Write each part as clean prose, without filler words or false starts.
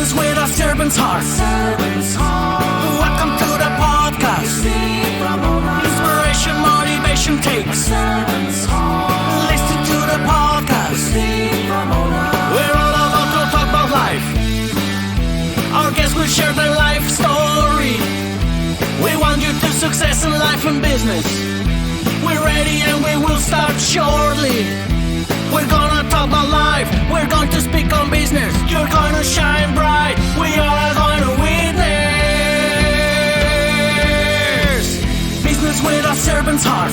Business with a servant's heart. Welcome to the podcast. Inspiration, motivation takes. Listen to the podcast. We're all about to talk about life. Our guests will share their life story. We want you to success in life and business. We're ready and we will start shortly. We're gonna talk about life. We're going to speak on business. You're gonna shine bright. We are going to witness. Business with a servant's heart.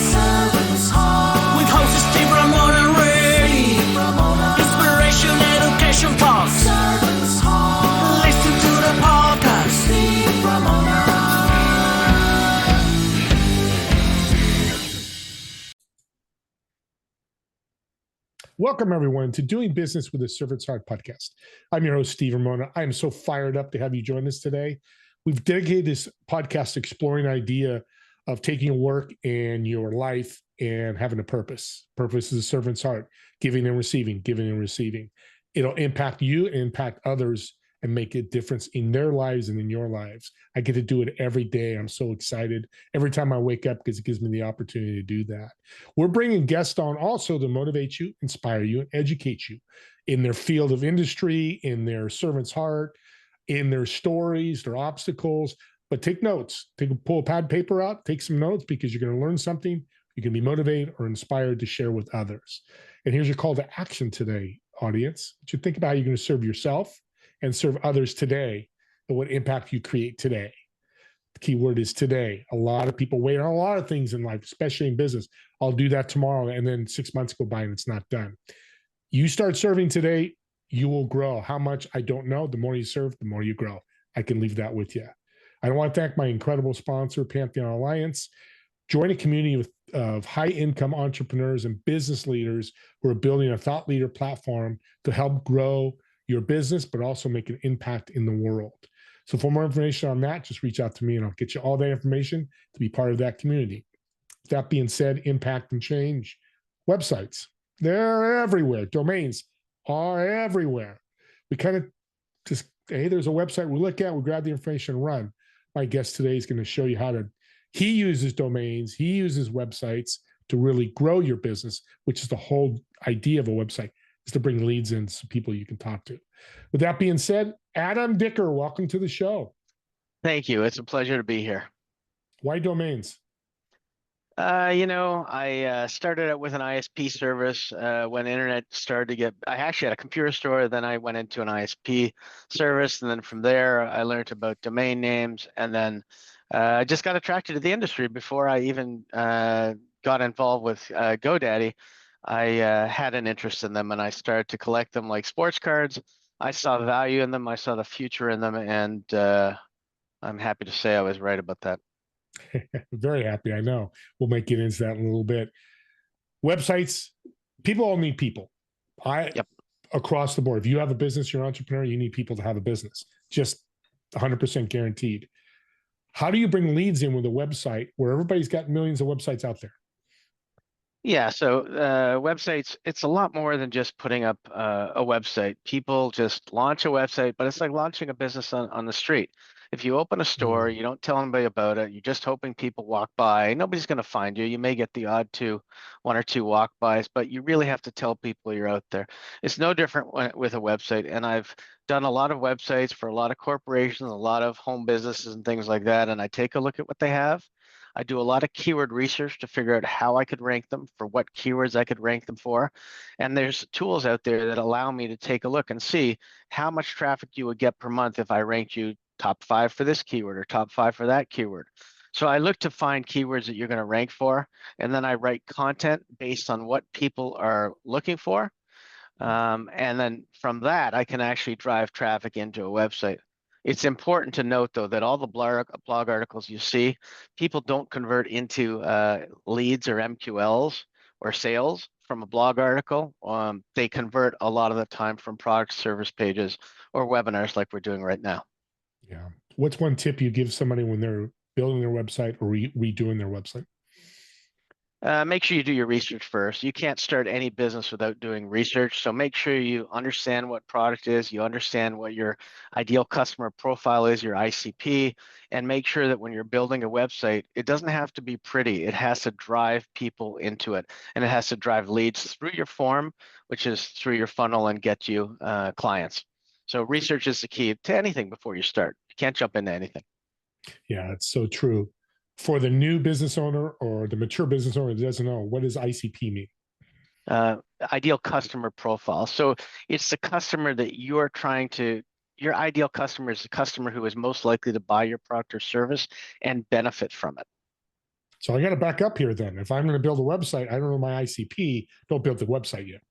With hosts Steve, Ramona, and Ray. Inspiration, education talks. Listen to the podcast. Steve, Ramona. Welcome, everyone, to Doing Business with a Servant's Heart podcast. I'm your host, Steve Ramona. I am so fired up to have you join us today. We've dedicated this podcast to exploring the idea of taking work in your life and having a purpose. Purpose is a servant's heart, giving and receiving, giving and receiving. It'll impact you and impact others and make a difference in their lives and in your lives. I get to do it every day. I'm so excited every time I wake up because it gives me the opportunity to do that. We're bringing guests on also to motivate you, inspire you, and educate you in their field of industry, in their servant's heart, in their stories, their obstacles. But take notes. Pull a pad and paper out, take some notes because you're going to learn something. You can be motivated or inspired to share with others. And here's your call to action today, audience. You think about how you're going to serve yourself and serve others today, and what impact you create today. The key word is today. A lot of people wait on a lot of things in life, especially in business. I'll do that tomorrow, and then 6 months go by and it's not done. You start serving today, you will grow. How much, I don't know. The more you serve, the more you grow. I can leave that with you. I want to thank my incredible sponsor, Pantheon Alliance. Join a community of high-income entrepreneurs and business leaders who are building a thought leader platform to help grow your business, but also make an impact in the world. So for more information on that, just reach out to me and I'll get you all that information to be part of that community. That being said, impact and change. Websites, they're everywhere. Domains are everywhere. We kind of just, hey, there's a website we look at, we grab the information and run. My guest today is going to show you how to, he uses domains, he uses websites to really grow your business, which is the whole idea of a website, is to bring leads in to people you can talk to. With that being said, Adam Dicker, welcome to the show. Thank you. It's a pleasure to be here. Why domains? I started out with an ISP service when internet started to get, I actually had a computer store, then I went into an ISP service, and then from there I learned about domain names, and then I just got attracted to the industry before I even got involved with GoDaddy. I had an interest in them and I started to collect them like sports cards. I saw value in them. I saw the future in them. And I'm happy to say I was right about that. Very happy. I know. We'll get into that in a little bit. Websites, people all need people. Across the board. If you have a business, you're an entrepreneur, you need people to have a business. Just 100% guaranteed. How do you bring leads in with a website where everybody's got millions of websites out there? Yeah, so websites, it's a lot more than just putting up a website. People just launch a website, but it's like launching a business on the street. If you open a store, you don't tell anybody about it, you're just hoping people walk by. Nobody's going to find you. You may get the odd one or two walk-bys, but you really have to tell people you're out there. It's no different with a website, and I've done a lot of websites for a lot of corporations, a lot of home businesses and things like that, and I take a look at what they have. I do a lot of keyword research to figure out how I could rank them, for what keywords I could rank them for. And there's tools out there that allow me to take a look and see how much traffic you would get per month if I ranked you top 5 for this keyword or top 5 for that keyword. So I look to find keywords that you're going to rank for, and then I write content based on what people are looking for. And then from that, I can actually drive traffic into a website. It's important to note, though, that all the blog articles you see, people don't convert into leads or MQLs or sales from a blog article. They convert a lot of the time from product service pages or webinars like we're doing right now. Yeah. What's one tip you give somebody when they're building their website or redoing their website? Make sure you do your research first. You can't start any business without doing research. So make sure you understand what product is, you understand what your ideal customer profile is, your ICP, and make sure that when you're building a website, it doesn't have to be pretty. It has to drive people into it, and it has to drive leads through your form, which is through your funnel, and get you clients. So research is the key to anything before you start. You can't jump into anything. Yeah, it's so true. For the new business owner or the mature business owner that doesn't know, what does ICP mean? Ideal customer profile. So it's the customer that you're trying to, your ideal customer is the customer who is most likely to buy your product or service and benefit from it. So I got to back up here then. If I'm going to build a website, I don't know my ICP, don't build the website yet.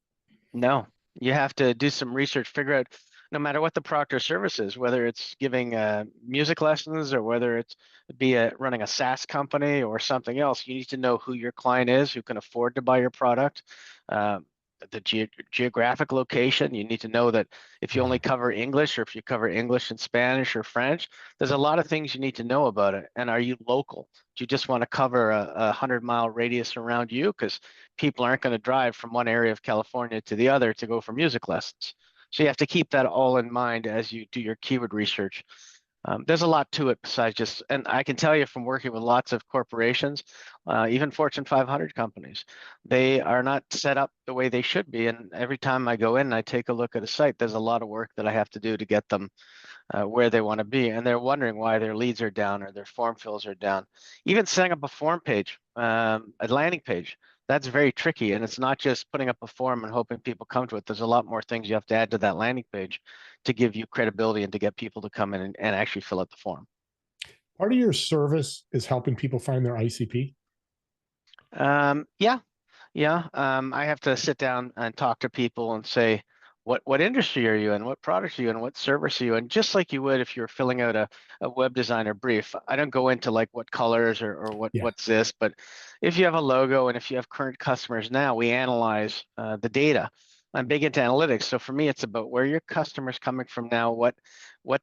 No, you have to do some research, figure out no matter what the product or service is, whether it's giving music lessons or whether it's running a SaaS company or something else, you need to know who your client is, who can afford to buy your product. The geographic location, you need to know that if you only cover English or if you cover English and Spanish or French, there's a lot of things you need to know about it. And are you local? Do you just want to cover a 100-mile radius around you? Because people aren't going to drive from one area of California to the other to go for music lessons. So you have to keep that all in mind as you do your keyword research. There's a lot to it besides just, and I can tell you from working with lots of corporations, even Fortune 500 companies, they are not set up the way they should be. And every time I go in and I take a look at a site, there's a lot of work that I have to do to get them where they want to be. And they're wondering why their leads are down or their form fills are down. Even setting up a form page, a landing page, that's very tricky. And it's not just putting up a form and hoping people come to it. There's a lot more things you have to add to that landing page to give you credibility and to get people to come in and actually fill out the form. Part of your service is helping people find their ICP. Yeah. I have to sit down and talk to people and say, what industry are you in? What products are you in? What service are you in? Just like you would if you're filling out a web designer brief. I don't go into like what colors or what's this, but if you have a logo and if you have current customers now, we analyze the data. I'm big into analytics. So for me, it's about where your customers coming from now. What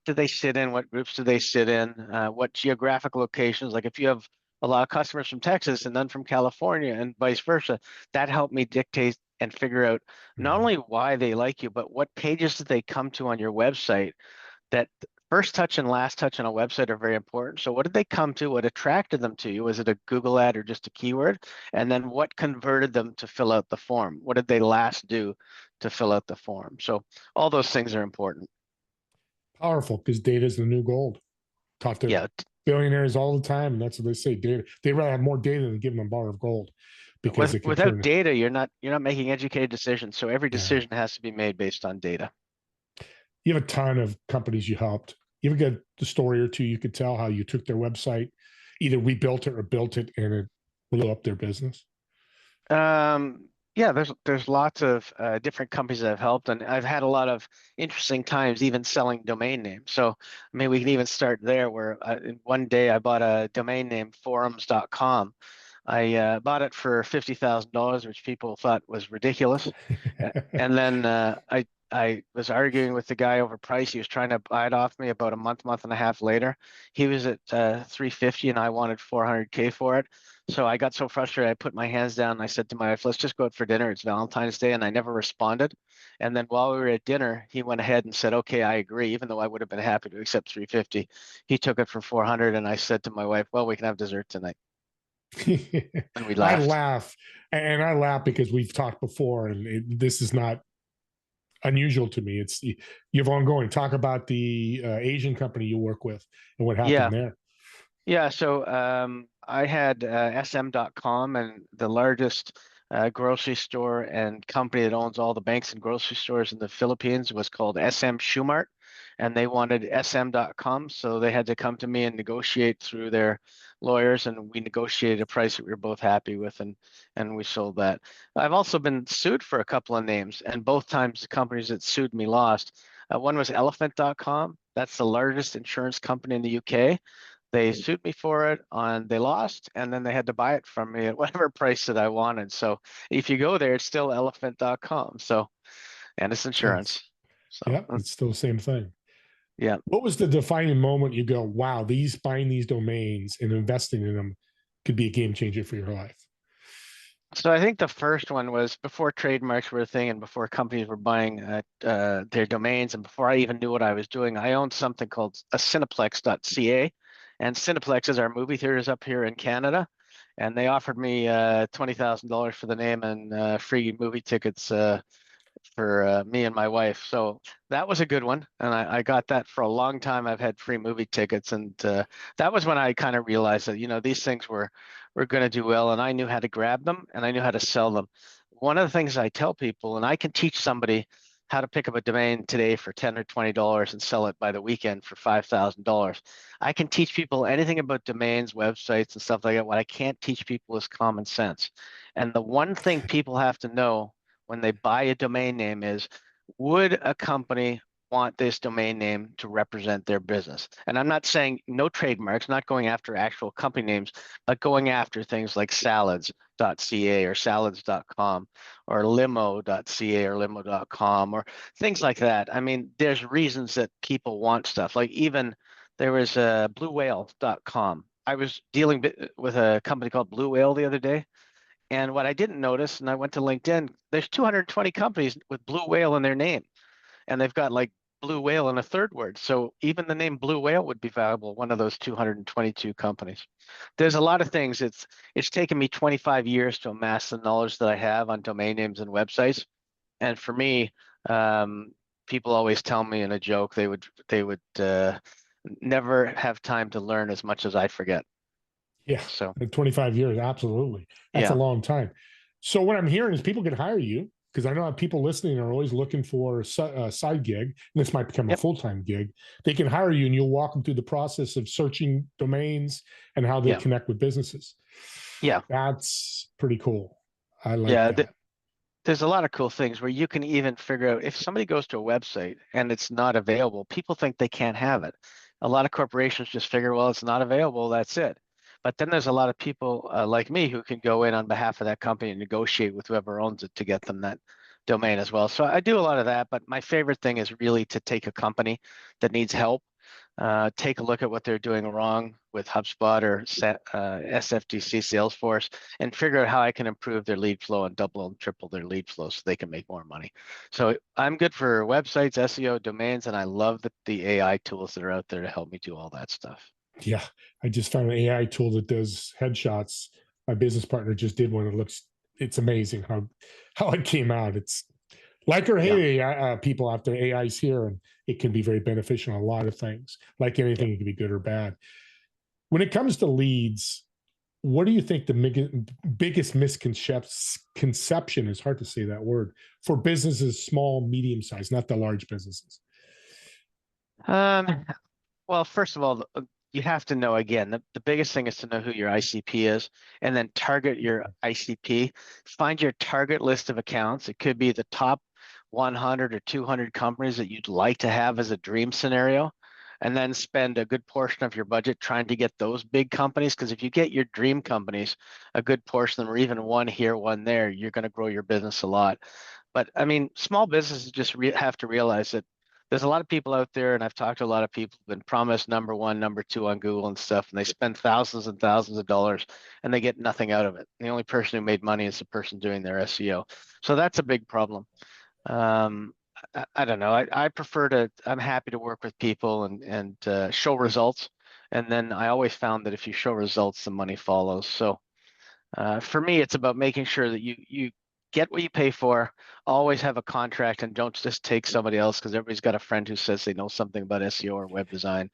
do they sit in? What groups do they sit in? What geographic locations? Like if you have a lot of customers from Texas and none from California and vice versa, that helped me dictate and figure out not only why they like you, but what pages did they come to on your website. That first touch and last touch on a website are very important. So what did they come to? What attracted them to you? Was it a Google ad or just a keyword? And then what converted them to fill out the form? What did they last do to fill out the form? So all those things are important. Powerful, because data is the new gold. Talk to billionaires all the time, and that's what they say. Data. They rather have more data than give them a bar of gold. Because without data, you're not making educated decisions. So every decision has to be made based on data. You have a ton of companies you helped. You ever get the story or two you could tell how you took their website, either rebuilt it or built it, and it blew up their business? Yeah, there's lots of different companies that I've helped, and I've had a lot of interesting times even selling domain names. So I mean, we can even start there where one day I bought a domain name, forums.com. I bought it for $50,000, which people thought was ridiculous. And then I was arguing with the guy over price. He was trying to buy it off me about a month and a half later. He was at 350 and I wanted 400K for it. So I got so frustrated, I put my hands down and I said to my wife, let's just go out for dinner. It's Valentine's Day. And I never responded. And then while we were at dinner, he went ahead and said, okay, I agree, even though I would have been happy to accept 350. He took it for 400. And I said to my wife, well, we can have dessert tonight. And we laughed. I laugh because we've talked before, and this is not unusual to me. It's you have ongoing. Talk about the Asian company you work with and what happened there. Yeah, so I had SM.com, and the largest grocery store and company that owns all the banks and grocery stores in the Philippines was called SM Shumart, and they wanted SM.com, so they had to come to me and negotiate through their lawyers, and we negotiated a price that we were both happy with, and we sold that. I've also been sued for a couple of names, and both times the companies that sued me lost. One was Elephant.com. That's the largest insurance company in the UK. They sued me for it, and they lost, and then they had to buy it from me at whatever price that I wanted. So if you go there, it's still elephant.com. So, and it's insurance. So yeah, it's still the same thing. Yeah. What was the defining moment you go, wow, buying these domains and investing in them could be a game changer for your life? So I think the first one was before trademarks were a thing and before companies were buying their domains and before I even knew what I was doing. I owned something called a Cineplex.ca, and Cineplex is our movie theaters up here in Canada, and they offered me $20,000 for the name and free movie tickets for me and my wife. So that was a good one. And I got that for a long time. I've had free movie tickets. And that was when I kind of realized that, these things were going to do well. And I knew how to grab them and I knew how to sell them. One of the things I tell people, and I can teach somebody how to pick up a domain today for $10 or $20 and sell it by the weekend for $5,000. I can teach people anything about domains, websites, and stuff like that. What I can't teach people is common sense. And the one thing people have to know when they buy a domain name is, would a company want this domain name to represent their business? And I'm not saying no trademarks, not going after actual company names, but going after things like salads.ca or salads.com or limo.ca or limo.com or things like that. I mean, there's reasons that people want stuff. Like even there was bluewhale.com. I was dealing with a company called Blue Whale the other day. And what I didn't notice, and I went to LinkedIn, there's 220 companies with Blue Whale in their name, and they've got like Blue Whale in a third word. So even the name Blue Whale would be valuable, one of those 222 companies. There's a lot of things. It's taken me 25 years to amass the knowledge that I have on domain names and websites. And for me, people always tell me in a joke they would never have time to learn as much as I forget. Yeah, So 25 years, absolutely. That's a yeah. long time. So what I'm hearing is people can hire you because I know people listening are always looking for a side gig. And this might become a Yep. full-time gig. They can hire you and you'll walk them through the process of searching domains and how they Yeah. connect with businesses. Yeah. That's pretty cool. I like Yeah. that. There's a lot of cool things where you can even figure out if somebody goes to a website and it's not available, people think they can't have it. A lot of corporations just figure, well, it's not available, that's it. But then there's a lot of people like me who can go in on behalf of that company and negotiate with whoever owns it to get them that domain as well. So I do a lot of that, but my favorite thing is really to take a company that needs help, take a look at what they're doing wrong with HubSpot or SFTC Salesforce and figure out how I can improve their lead flow and double and triple their lead flow so they can make more money. So I'm good for websites, SEO, domains, and I love the AI tools that are out there to help me do all that stuff. Yeah, I just found an AI tool that does headshots. My business partner just did one. It's amazing how it came out. It's like or Yeah. hate AI, people out there. AI's here, and it can be very beneficial in a lot of things. Like Yep. anything, it can be good or bad. When it comes to leads, what do you think the biggest misconception is hard to say that word for businesses, small, medium size, not the large businesses? Um, well, first of all, you have to know again, the biggest thing is to know who your ICP is and then target your ICP. Find your target list of accounts. It could be the top 100 or 200 companies that you'd like to have as a dream scenario, and then spend a good portion of your budget trying to get those big companies. Because if you get your dream companies, a good portion of them, or even one here, one there, you're going to grow your business a lot. But I mean, small businesses just have to realize that there's a lot of people out there, and I've talked to a lot of people who've been promised number one, number two on Google and stuff, and they spend thousands and thousands of dollars and they get nothing out of it. The only person who made money is the person doing their SEO. So that's a big problem. Um, I don't know. I prefer I'm happy to work with people and show results. And then I always found that if you show results, the money follows. So for me, it's about making sure that you get what you pay for, always have a contract, and don't just take somebody else because everybody's got a friend who says they know something about SEO or web design.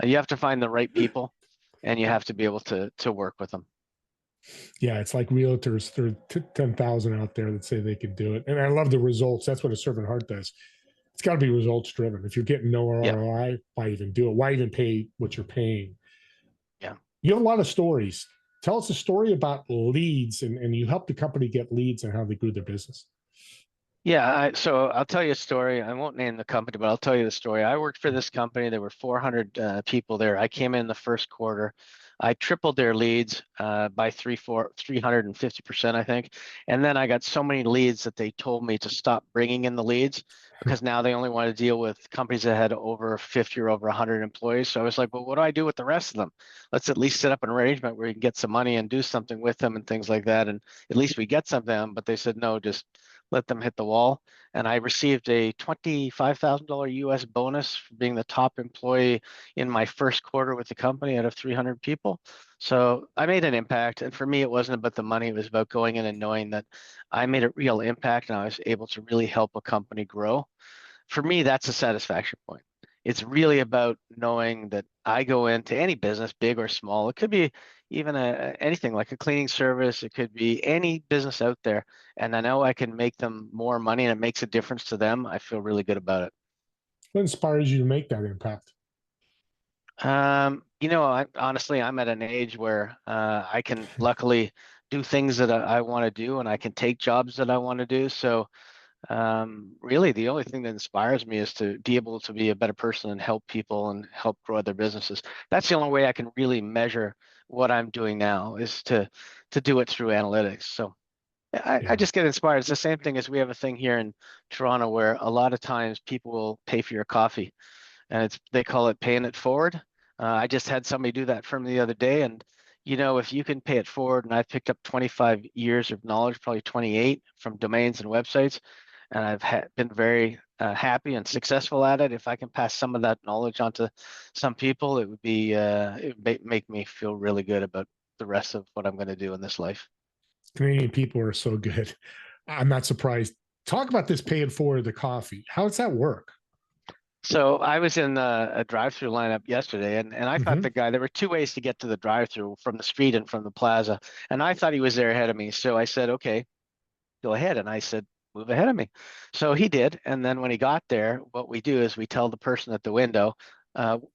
You have to find the right people, and you have to be able to work with them. Yeah, it's like realtors. There are 10,000 out there that say they can do it. And I love the results. That's what a servant heart does. It's got to be results driven. If you're getting no Yeah, ROI, why even do it? Why even pay what you're paying? yeah. You have a lot of stories. Tell us a story about leads and you help the company get leads and how they grew their business. Yeah, so I'll tell you a story. I won't name the company, but I'll tell you the story. I worked for this company. There were 400 people there. I came in the first quarter. I tripled their leads by 350%, I think. And then I got so many leads that they told me to stop bringing in the leads because now they only want to deal with companies that had over 50 or over 100 employees. So I was like, well, what do I do with the rest of them? Let's at least set up an arrangement where you can get some money and do something with them and things like that. And at least we get some of them. But they said, no, just let them hit the wall. And I received a $25,000 US bonus for being the top employee in my first quarter with the company out of 300 people. So I made an impact. And for me, it wasn't about the money. It was about going in and knowing that I made a real impact and I was able to really help a company grow. For me, that's a satisfaction point. It's really about knowing that I go into any business, big or small. It could be even anything like a cleaning service. It could be any business out there. And I know I can make them more money and it makes a difference to them. I feel really good about it. What inspires you to make that impact? Honestly, I'm at an age where I can luckily do things that I want to do and I can take jobs that I want to do. So really, the only thing that inspires me is to be able to be a better person and help people and help grow their businesses. That's the only way I can really measure what I'm doing now is to do it through analytics. So I just get inspired. It's the same thing as we have a thing here in Toronto where a lot of times people will pay for your coffee and they call it paying it forward. I just had somebody do that for me the other day, and if you can pay it forward, and I've picked up 25 years of knowledge, probably 28 from domains and websites, and I've been very happy and successful at it. If I can pass some of that knowledge on to some people, it would make me feel really good about the rest of what I'm going to do in this life. Canadian people are so good. I'm not surprised. Talk about this paying for the coffee. How does that work? So I was in a drive-through lineup yesterday, and I thought Mhm. there were two ways to get to the drive-through from the street and from the plaza, and I thought he was there ahead of me. So I said, okay, go ahead. And I said, move ahead of me. So he did. And then when he got there, what we do is we tell the person at the window,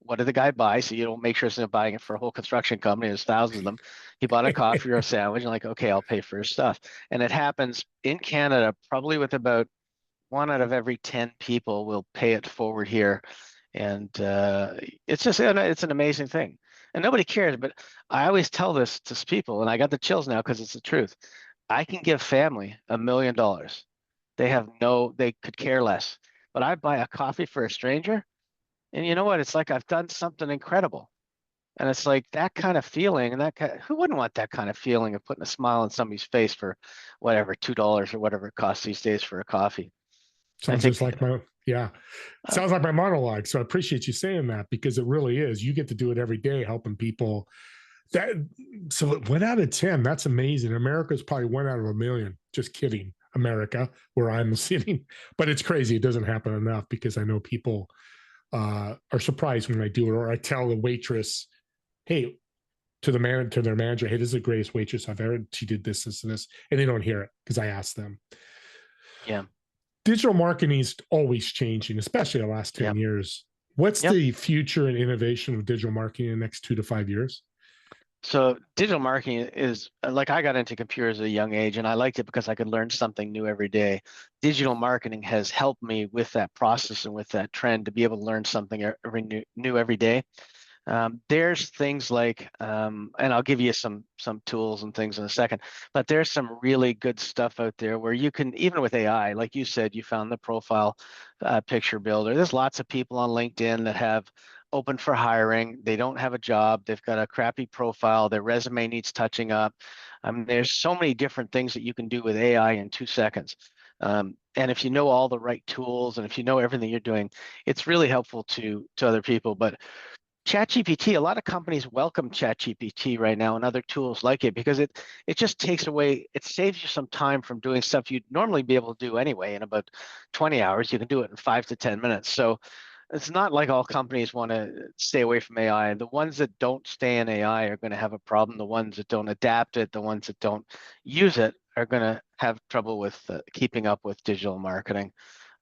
what did the guy buy? So you don't make sure he's not buying it for a whole construction company. There's thousands of them. He bought a coffee or a sandwich. And like, okay, I'll pay for his stuff. And it happens in Canada, probably with about 1 out of every 10 people will pay it forward here. And it's an amazing thing. And nobody cares, but I always tell this to people, and I got the chills now because it's the truth. I can give family $1 million. They could care less. But I buy a coffee for a stranger, and you know what? It's like I've done something incredible. And it's like that kind of feeling, and who wouldn't want that kind of feeling of putting a smile on somebody's face for whatever, $2 or whatever it costs these days for a coffee. I Sounds just think, like my, yeah. uh, Sounds like my monologue. So I appreciate you saying that because it really is. You get to do it every day, helping people. That so 1 out of 10. That's amazing. America's probably 1 out of 1 million. Just kidding, America, where I'm sitting. But it's crazy. It doesn't happen enough because I know people are surprised when I do it, or I tell the waitress, "Hey," to their manager, "Hey, this is the greatest waitress I've ever. She did this, and this," and they don't hear it because I asked them. yeah, Digital marketing is always changing, especially the last 10 yeah, years. What's yep. the future and innovation of digital marketing in the next 2 to 5 years? So digital marketing is like I got into computers at a young age and I liked it because I could learn something new every day. Digital marketing has helped me with that process and with that trend to be able to learn something new every day. There's things like, and I'll give you some tools and things in a second, but there's some really good stuff out there where you can, even with AI, like you said, you found the profile picture builder. There's lots of people on LinkedIn that have open for hiring. They don't have a job. They've got a crappy profile. Their resume needs touching up. There's so many different things that you can do with AI in 2 seconds. And if you know all the right tools and if you know everything you're doing, it's really helpful to other people. But ChatGPT, a lot of companies welcome ChatGPT right now and other tools like it because it just takes away, it saves you some time from doing stuff you'd normally be able to do anyway in about 20 hours. You can do it in 5 to 10 minutes. So it's not like all companies want to stay away from AI. The ones that don't stay in AI are going to have a problem. The ones that don't adapt it, the ones that don't use it are going to have trouble with keeping up with digital marketing.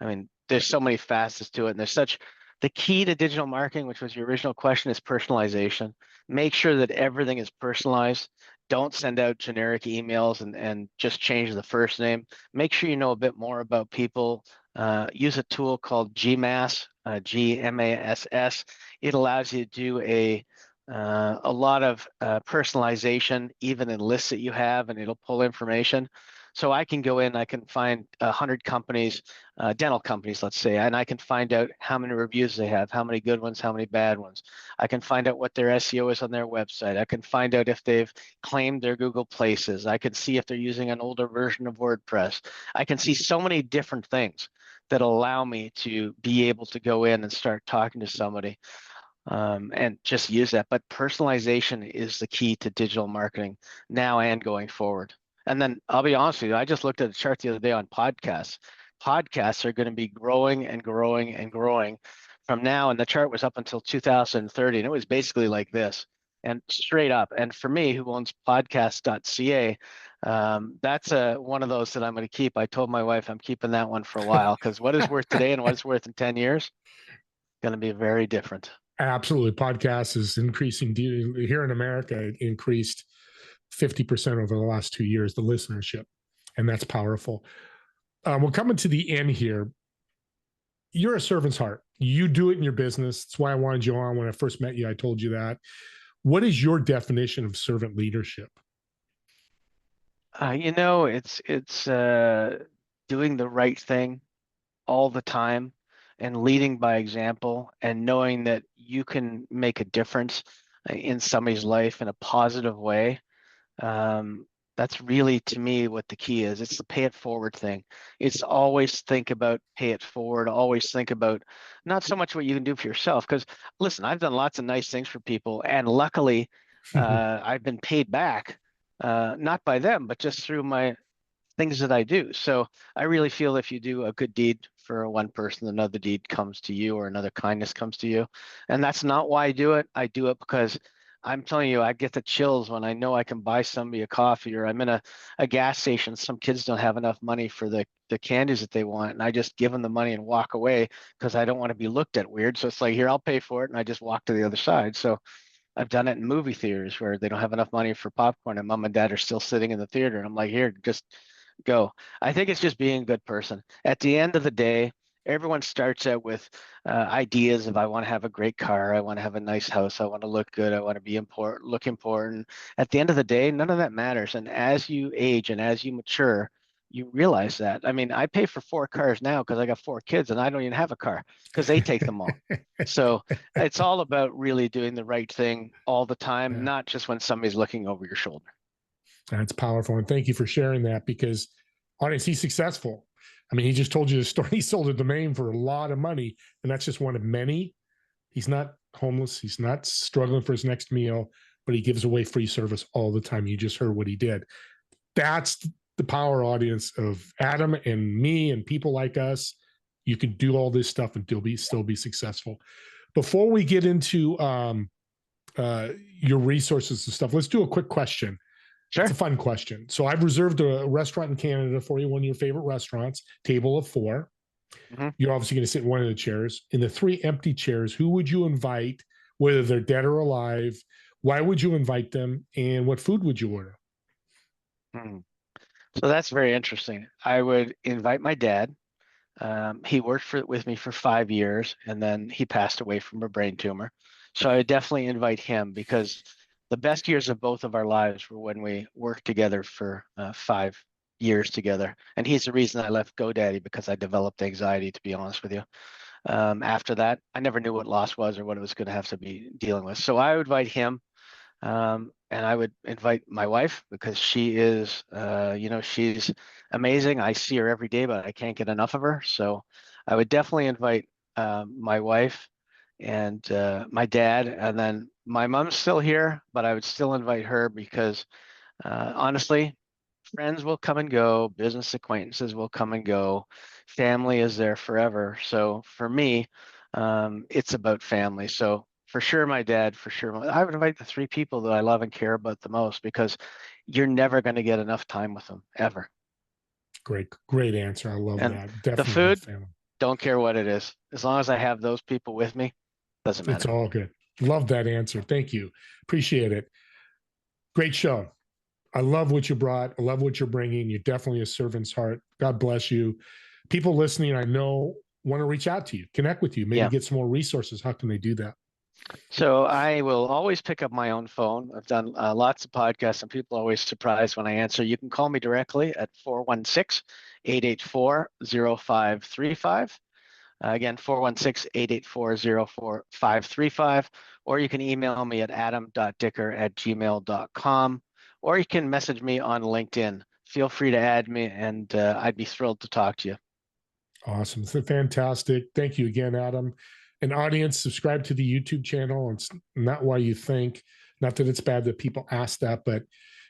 I mean, there's so many facets to it, and the key to digital marketing, which was your original question, is personalization. Make sure that everything is personalized. Don't send out generic emails and just change the first name. Make sure you know a bit more about people. Use a tool called GMASS, GMASS. It allows you to do a lot of personalization, even in lists that you have, and it'll pull information. So I can go in, I can find 100 companies, dental companies, let's say, and I can find out how many reviews they have, how many good ones, how many bad ones. I can find out what their SEO is on their website. I can find out if they've claimed their Google Places. I can see if they're using an older version of WordPress. I can see so many different things that allow me to be able to go in and start talking to somebody. And just use that. But personalization is the key to digital marketing now and going forward. And then I'll be honest with you, I just looked at a chart the other day on podcasts. Podcasts are going to be growing and growing and growing from now. And the chart was up until 2030, and it was basically like this and straight up. And for me, who owns podcast.ca, that's one of those that I'm going to keep. I told my wife I'm keeping that one for a while, because what is worth today and what is worth in 10 years going to be very different. Absolutely. Podcast is increasing here in America. It increased 50% over the last 2 years, the listenership, and that's powerful. We're coming to the end here. You're a servant's heart. You do it in your business. That's why I wanted you on. When I first met you, I told you that. What is your definition of servant leadership? It's doing the right thing all the time and leading by example, and knowing that you can make a difference in somebody's life in a positive way. That's really, to me, what the key is. It's the pay it forward thing. It's always think about pay it forward. Always think about not so much what you can do for yourself. Because listen, I've done lots of nice things for people, and luckily, I've been paid back, not by them, but just through my things that I do. So I really feel if you do a good deed for one person, another deed comes to you, or another kindness comes to you. And that's not why I do it. I do it because I'm telling you, I get the chills when I know I can buy somebody a coffee, or I'm in a gas station. Some kids don't have enough money for the candies that they want, and I just give them the money and walk away because I don't want to be looked at weird. So it's like, here, I'll pay for it. And I just walk to the other side. So I've done it in movie theaters where they don't have enough money for popcorn and mom and dad are still sitting in the theater. And I'm like, here, just go. I think it's just being a good person. At the end of the day, everyone starts out with ideas of, I want to have a great car, I want to have a nice house, I want to look good, I want to be important, look important. At the end of the day, none of that matters. And as you age and as you mature, you realize that. I mean, I pay for 4 cars now because I got 4 kids and I don't even have a car because they take them all. So it's all about really doing the right thing all the time, Yeah. not just when somebody's looking over your shoulder. That's powerful. And thank you for sharing that, because honestly, he's successful. I mean, he just told you the story. He sold a domain for a lot of money, and that's just one of many. He's not homeless. He's not struggling for his next meal, but he gives away free service all the time. You just heard what he did. That's the power audience of Adam and me and people like us. You can do all this stuff and still be successful. Before we get into your resources and stuff, let's do a quick question. Sure. It's a fun question. So I've reserved a restaurant in Canada for you, one of your favorite restaurants, table of 4. Mm-hmm. You're obviously going to sit in one of the chairs. In the 3 empty chairs, who would you invite, whether they're dead or alive? Why would you invite them? And what food would you order? So that's very interesting. I would invite my dad. He worked with me for 5 years, and then he passed away from a brain tumor. So I would definitely invite him, because the best years of both of our lives were when we worked together for 5 years together. And he's the reason I left GoDaddy, because I developed anxiety, to be honest with you. After that, I never knew what loss was or what it was going to have to be dealing with. So I would invite him. And I would invite my wife, because she is, she's amazing. I see her every day, but I can't get enough of her. So I would definitely invite my wife and my dad. And then my mom's still here, but I would still invite her, because honestly, friends will come and go, business acquaintances will come and go, family is there forever. So for me, it's about family. So for sure, my dad, for sure. I would invite the 3 people that I love and care about the most, because you're never going to get enough time with them, ever. Great answer. I love that. Definitely the food, don't care what it is. As long as I have those people with me, doesn't matter. It's all good. Love that answer. Thank you. Appreciate it. Great show. I love what you brought. I love what you're bringing. You're definitely a servant's heart. God bless you. People listening, I know, want to reach out to you, connect with you, maybe get some more resources. How can they do that? So I will always pick up my own phone. I've done lots of podcasts, and people are always surprised when I answer. You can call me directly at 416-884-0535. Again, 416-884-0535. Or you can email me at adam.dicker@gmail.com. Or you can message me on LinkedIn. Feel free to add me, and I'd be thrilled to talk to you. Awesome. So fantastic. Thank you again, Adam. And audience, subscribe to the YouTube channel. It's not why you think, not that it's bad that people ask that, but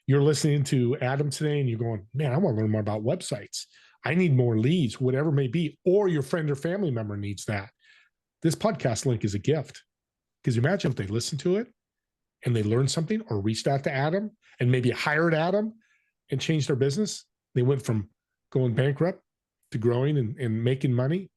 you're listening to Adam today and you're going, man, I want to learn more about websites. I need more leads, whatever it may be, or your friend or family member needs that. This podcast link is a gift. Because imagine if they listened to it and they learned something or reached out to Adam and maybe hired Adam and changed their business. They went from going bankrupt to growing and making money.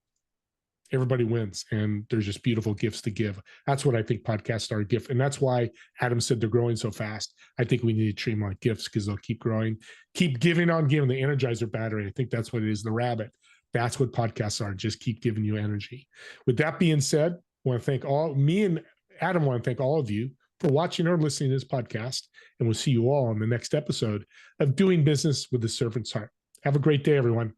Everybody wins, and there's just beautiful gifts to give. That's what I think podcasts are a gift. And that's why Adam said they're growing so fast. I think we need to treat them like gifts because they'll keep growing, keep giving on giving, the Energizer battery. I think that's what it is, the rabbit. That's what podcasts are, just keep giving you energy. With that being said, I want to thank me and Adam want to thank all of you for watching or listening to this podcast. And we'll see you all on the next episode of Doing Business with the Servant's Heart. Have a great day, everyone.